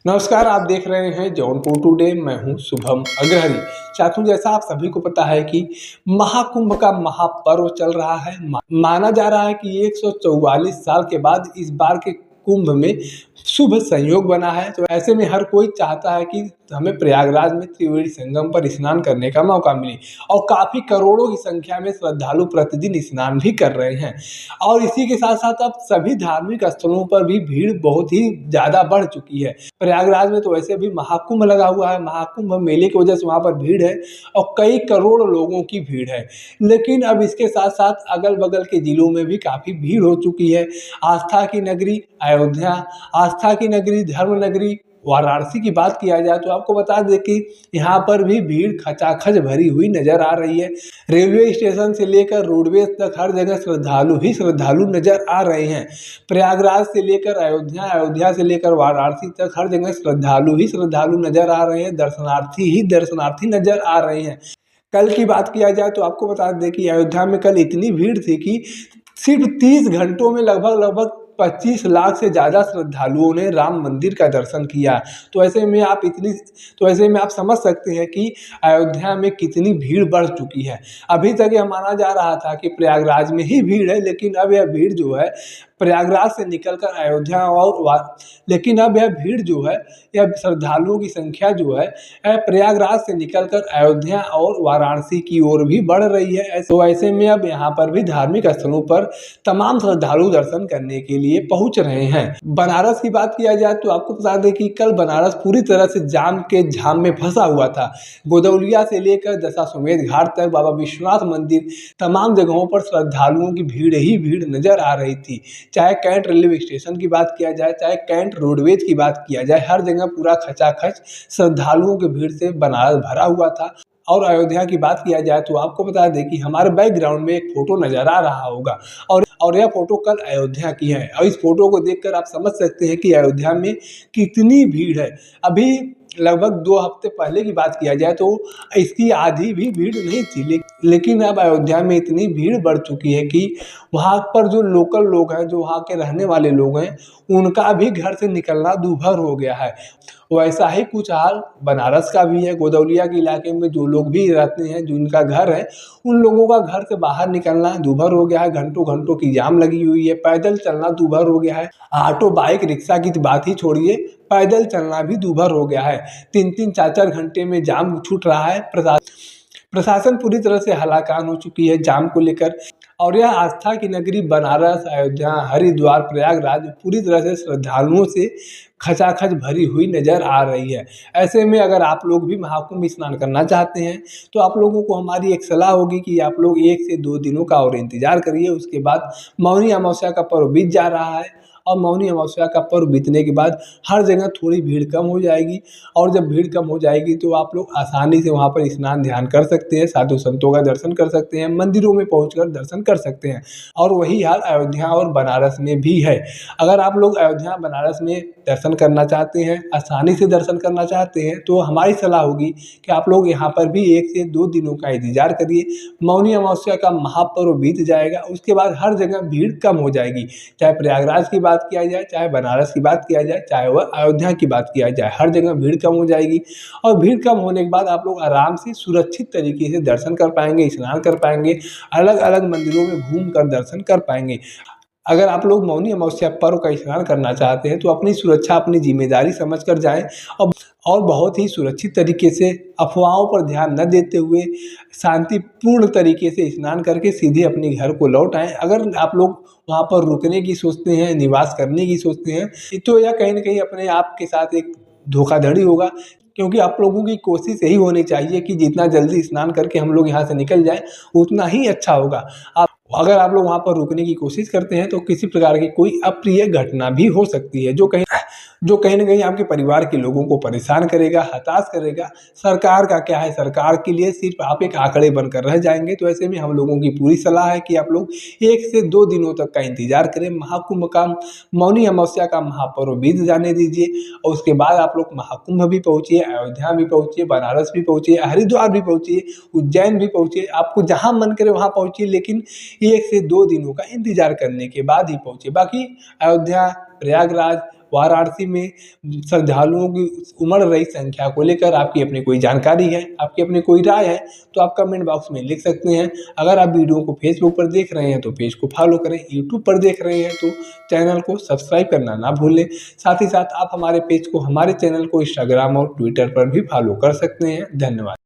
नमस्कार, आप देख रहे हैं जौनपुर टुडे। मैं हूं शुभम अग्रहरी। साथियों, जैसा आप सभी को पता है कि महाकुंभ का महापर्व चल रहा है। माना जा रहा है कि 144 साल के बाद इस बार के कुंभ में शुभ संयोग बना है। तो ऐसे में हर कोई चाहता है कि हमें प्रयागराज में त्रिवेणी संगम पर स्नान करने का मौका मिले, और काफी करोड़ों की संख्या में श्रद्धालु प्रतिदिन स्नान भी कर रहे हैं। और इसी के साथ साथ अब सभी धार्मिक स्थलों पर भी भीड़ बहुत ही ज्यादा बढ़ चुकी है। प्रयागराज में तो वैसे भी महाकुंभ लगा हुआ है। महाकुंभ मेले की वजह से वहां पर भीड़ है और कई करोड़ लोगों की भीड़ है। लेकिन अब इसके साथ साथ अगल बगल के जिलों में भी काफी भीड़ हो चुकी है। आस्था की नगरी अयोध्या, आस्था की नगरी, धर्म नगरी वाराणसी की बात किया जाए तो आपको बता दें कि यहाँ पर भी भीड़ खचाखच भरी हुई नजर आ रही है। रेलवे स्टेशन से लेकर रोडवेज तक हर जगह श्रद्धालु ही श्रद्धालु नजर आ रहे हैं। प्रयागराज से लेकर अयोध्या, अयोध्या से लेकर वाराणसी तक हर जगह श्रद्धालु ही श्रद्धालु नजर आ रहे हैं, दर्शनार्थी ही दर्शनार्थी नजर आ रहे हैं। कल की बात किया जाए तो आपको बता दें कि अयोध्या में कल इतनी भीड़ थी कि सिर्फ 30 घंटों में लगभग 25 लाख से ज़्यादा श्रद्धालुओं ने राम मंदिर का दर्शन किया। तो ऐसे में आप समझ सकते हैं कि अयोध्या में कितनी भीड़ बढ़ चुकी है। अभी तक यह माना जा रहा था कि प्रयागराज में ही भीड़ है, लेकिन अब यह भीड़ जो है प्रयागराज से निकलकर अयोध्या लेकिन अब यह भीड़ जो है, यह श्रद्धालुओं की संख्या जो है प्रयागराज से निकलकर अयोध्या और वाराणसी की ओर भी बढ़ रही है। तो ऐसे में अब यहाँ पर भी धार्मिक स्थलों पर तमाम श्रद्धालु दर्शन करने के लिए पहुंच रहे हैं। बनारस की बात किया जाए तो आपको बता दें कि कल बनारस पूरी तरह से जाम के झाम में फंसा हुआ था। गोदौलिया से लेकर दशाश्वमेध घाट तक, बाबा विश्वनाथ मंदिर, तमाम जगहों पर श्रद्धालुओं की भीड़ ही भीड़ नजर आ रही थी। चाहे कैंट रेलवे स्टेशन की बात किया जाए, चाहे कैंट रोडवेज की बात किया जाए, हर जगह पूरा खचाखच श्रद्धालुओं की भीड़ से बनारस भरा हुआ था। और अयोध्या की बात किया जाए तो आपको बता दें कि हमारे बैकग्राउंड में एक फोटो नजर आ रहा होगा, और यह फोटो कल अयोध्या की है। और इस फोटो को देखकर आप समझ सकते हैं कि अयोध्या में कितनी भीड़ है। अभी लगभग 2 हफ्ते पहले की बात किया जाए तो इसकी आधी भी भीड़ नहीं थी, लेकिन अब अयोध्या में इतनी भीड़ बढ़ चुकी है कि वहाँ पर जो लोकल लोग हैं, जो वहाँ के रहने वाले लोग हैं, उनका भी घर से निकलना दूभर हो गया है। वैसा ही कुछ हाल बनारस का भी है। गोदौलिया के इलाके में जो लोग भी रहते हैं, जिनका घर है, उन लोगों का घर से बाहर निकलना दूभर हो गया है। घंटों घंटों की जाम लगी हुई है। पैदल चलना दूभर हो गया है। ऑटो, बाइक, रिक्शा की बात ही छोड़िए, पैदल चलना भी दूभर हो गया है। 3-3, 4-4 घंटे में जाम छूट रहा है। प्रशासन पूरी तरह से हलाकान हो चुकी है जाम को लेकर। और यह आस्था की नगरी बनारस, अयोध्या, हरिद्वार, प्रयागराज पूरी तरह से श्रद्धालुओं से खचाखच भरी हुई नजर आ रही है। ऐसे में अगर आप लोग भी महाकुंभ स्नान करना चाहते हैं तो आप लोगों को हमारी एक सलाह होगी कि आप लोग 1 से 2 दिनों का और इंतजार करिए। उसके बाद मौनी अमावस्या का पर्व बीत जा रहा है, और मौनी अमावस्या का पर्व बीतने के बाद हर जगह थोड़ी भीड़ कम हो जाएगी। और जब भीड़ कम हो जाएगी तो आप लोग आसानी से वहाँ पर स्नान ध्यान कर सकते हैं, साधु संतों का दर्शन कर सकते हैं, मंदिरों में पहुंचकर दर्शन कर सकते हैं। और वही हाल अयोध्या और बनारस में भी है। अगर आप लोग अयोध्या बनारस में दर्शन करना चाहते हैं, आसानी से दर्शन करना चाहते हैं, तो हमारी सलाह होगी कि आप लोग यहाँ पर भी 1 से 2 दिनों का इंतजार करिए। मौनी अमावस्या का महापर्व बीत जाएगा, उसके बाद हर जगह भीड़ कम हो जाएगी। चाहे प्रयागराज की बात किया जाए, चाहे बनारस की बात किया जाए, चाहे वह अयोध्या की बात किया जाए, हर जगह भीड़ कम हो जाएगी। और भीड़ कम होने के बाद आप लोग आराम से सुरक्षित तरीके से दर्शन कर पाएंगे, स्नान कर पाएंगे, अलग अलग मंदिरों में घूम कर दर्शन कर पाएंगे। अगर आप लोग मौनी अमावस्या पर्व का स्नान करना चाहते हैं तो अपनी सुरक्षा अपनी जिम्मेदारी समझकर जाएं, और बहुत ही सुरक्षित तरीके से, अफवाहों पर ध्यान न देते हुए, शांतिपूर्ण तरीके से स्नान करके सीधे अपने घर को लौट आएँ। अगर आप लोग वहाँ पर रुकने की सोचते हैं, निवास करने की सोचते हैं, तो यह कहीं न कहीं अपने आप के साथ एक धोखाधड़ी होगा। क्योंकि आप लोगों की कोशिश यही होनी चाहिए कि जितना जल्दी स्नान करके हम लोग यहाँ से निकल जाएं, उतना ही अच्छा होगा। अगर आप लोग वहाँ पर रुकने की कोशिश करते हैं तो किसी प्रकार की कोई अप्रिय घटना भी हो सकती है, जो कहीं न कहीं आपके परिवार के लोगों को परेशान करेगा, हताश करेगा। सरकार का क्या है, सरकार के लिए सिर्फ आप एक आंकड़े बनकर रह जाएंगे। तो ऐसे में हम लोगों की पूरी सलाह है कि आप लोग 1 से 2 दिनों तक का इंतजार करें। महाकुंभ का, मौनी अमावस्या का महापर्व बीत जाने दीजिए, और उसके बाद आप लोग महाकुंभ भी पहुँचिए, अयोध्या भी पहुँचिए, बनारस भी पहुँचिए, हरिद्वार भी पहुँचिए, उज्जैन भी पहुँचिए। आपको जहाँ मन करे वहाँ पहुँचिए, लेकिन 1 से 2 दिनों का इंतजार करने के बाद ही पहुँचे। बाकी अयोध्या, प्रयागराज, वाराणसी में श्रद्धालुओं की उमड़ रही संख्या को लेकर आपकी अपनी कोई जानकारी है, आपकी अपनी कोई राय है, तो आप कमेंट बॉक्स में लिख सकते हैं। अगर आप वीडियो को फेसबुक पर देख रहे हैं तो पेज को फॉलो करें, यूट्यूब पर देख रहे हैं तो चैनल को सब्सक्राइब करना ना भूलें। साथ ही साथ आप हमारे पेज को, हमारे चैनल को इंस्टाग्राम और ट्विटर पर भी फॉलो कर सकते हैं। धन्यवाद।